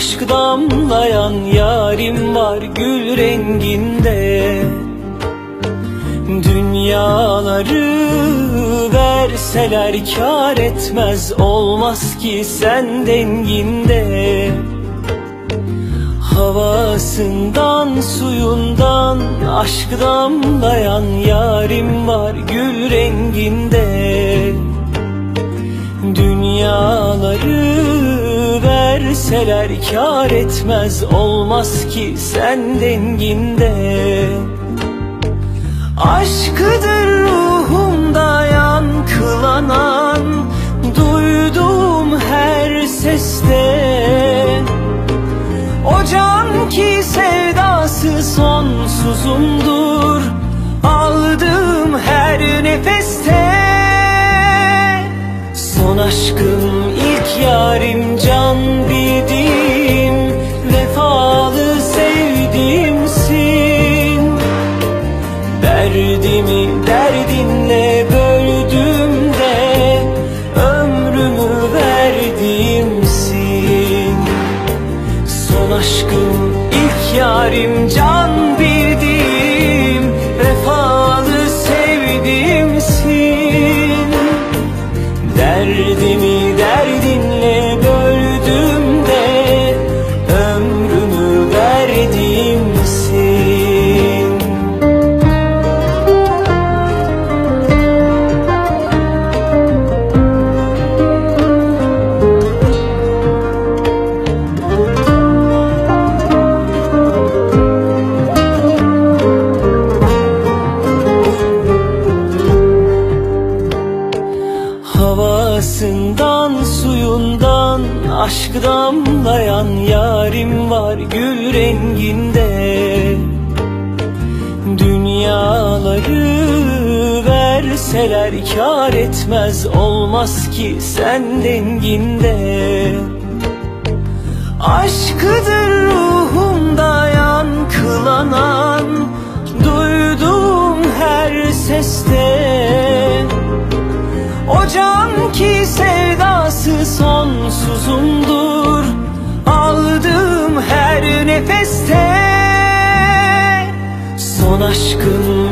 aşk damlayan yarim var gül renginde. Dünyaları verseler kâr etmez, olmaz ki sen denginde. Havasından suyundan aşk damlayan yarim var gül renginde. Dünyaları verseler kâr etmez, olmaz ki sen denginde. Aşkıdır ruhumda yankılanan, duyduğum her seste. O can ki sevdası sonsuzumdur, aldığım her nefeste. Son aşkım, ilk yarim, can bildiğim, vefalı sevdiğimsin. Derdimi derdinle böldüğümde ömrümü verdiğimsin. Son aşkım, ilk yarim, can bildiğim, vefalı sevdiğimsin. Derdimi derdinle böldüğümde ömrümü verdiğimsin. Havasından suyundan aşk damlayan yarim var gül renginde. Dünyaları verseler kâr etmez, olmaz ki sen denginde. Aşkıdır ruhumda yankılanan, duyduğum her seste. O can ki sevdası sonsuzumdur, aldığım her nefeste. Son aşkım,